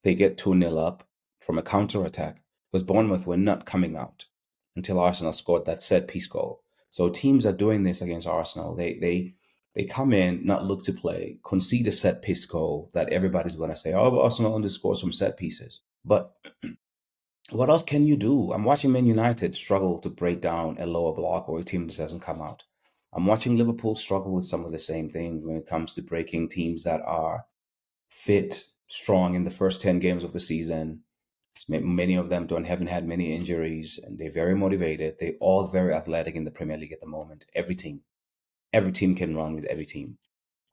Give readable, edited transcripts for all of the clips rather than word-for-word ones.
they get 2-0 up from a counter attack because Bournemouth were not coming out until Arsenal scored that set piece goal. So teams are doing this against Arsenal. They come in, not look to play, concede a set piece goal that everybody's going to say, oh, Arsenal only scores from set pieces. But what else can you do? I'm watching Man United struggle to break down a lower block or a team that doesn't come out. I'm watching Liverpool struggle with some of the same things when it comes to breaking teams that are fit, strong in the first 10 games of the season. Many of them haven't had many injuries, and they're very motivated. They're all very athletic in the Premier League at the moment. Every team can run with every team.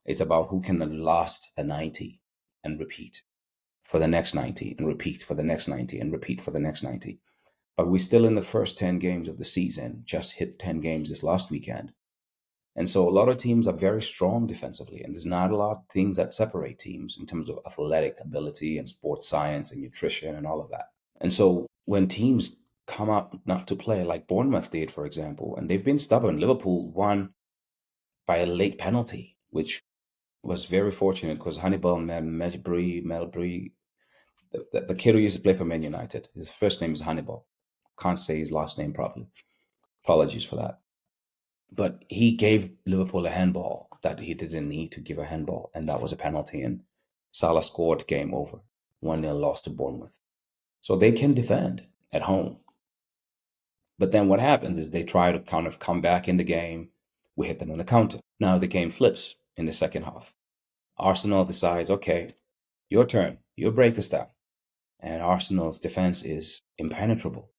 It's about who can last the 90 and repeat for the next 90 and repeat for the next 90 and repeat for the next 90. But we're still in the first 10 games of the season, just hit 10 games this last weekend. And so a lot of teams are very strong defensively, and there's not a lot of things that separate teams in terms of athletic ability and sports science and nutrition and all of that. And so when teams come out not to play, like Bournemouth did, for example, and they've been stubborn. Liverpool won by a late penalty, which was very fortunate because Hannibal Melbury, the kid who used to play for Man United, his first name is Hannibal. Can't say his last name properly. Apologies for that. But he gave Liverpool a handball that he didn't need to give a handball, and that was a penalty. And Salah scored, game over. 1-0 loss to Bournemouth. So they can defend at home. But then what happens is they try to kind of come back in the game. We hit them on the counter. Now the game flips in the second half. Arsenal decides, okay, your turn. You break us down. And Arsenal's defense is impenetrable.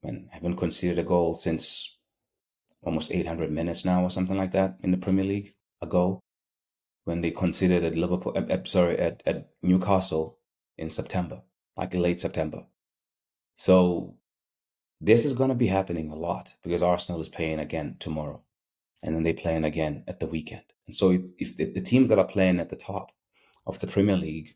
And haven't conceded a goal since almost 800 minutes now or something like that in the Premier League ago, when they conceded at at Newcastle in September, like late September. So this is going to be happening a lot because Arsenal is playing again tomorrow, and then they're playing again at the weekend. And so if the teams that are playing at the top of the Premier League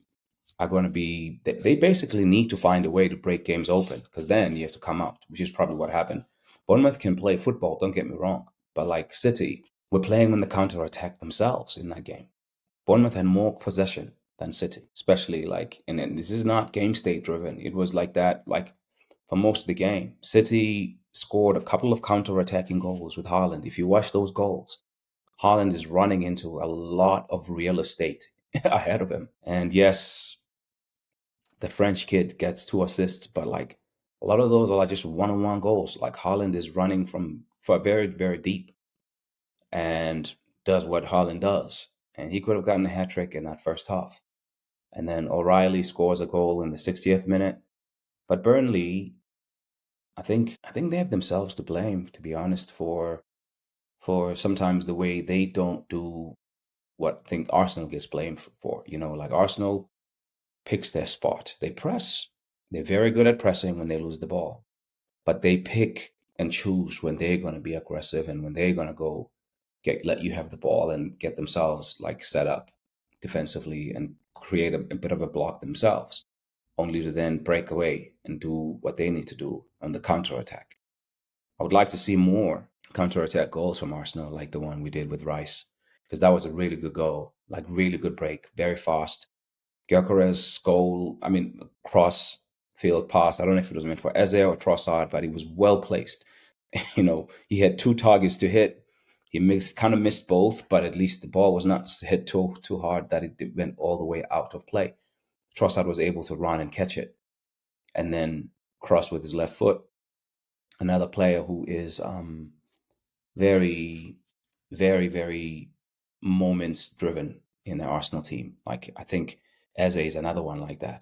are going to be, they basically need to find a way to break games open, because then you have to come out, which is probably what happened. Bournemouth can play football, don't get me wrong, but like City, were playing on the counter attack themselves in that game. Bournemouth had more possession than City, especially like, and this is not game state driven. It was like that, like for most of the game. City scored a couple of counter attacking goals with Haaland. If you watch those goals, Haaland is running into a lot of real estate ahead of him. And yes, the French kid gets 2 assists, but like a lot of those are like just one-on-one goals. Like Haaland is running for very, very deep and does what Haaland does. And he could have gotten a hat trick in that first half. And then O'Reilly scores a goal in the 60th minute. But Burnley, I think they have themselves to blame, to be honest, for sometimes the way they don't do what I think Arsenal gets blamed for. You know, like Arsenal picks their spot. They press. They're very good at pressing when they lose the ball, but they pick and choose when they're going to be aggressive and when they're going to go let you have the ball and get themselves like set up defensively and create a bit of a block themselves, only to then break away and do what they need to do on the counter attack. I would like to see more counter attack goals from Arsenal, like the one we did with Rice, because that was a really good goal, like really good break, very fast. Gyökeres goal, I mean, cross field pass. I don't know if it was meant for Eze or Trossard, but he was well placed. You know, he had 2 targets to hit. He kind of missed both, but at least the ball was not hit too hard that it went all the way out of play. Trossard was able to run and catch it, and then cross with his left foot. Another player who is very, very, very moments driven in the Arsenal team. Like I think Eze is another one like that.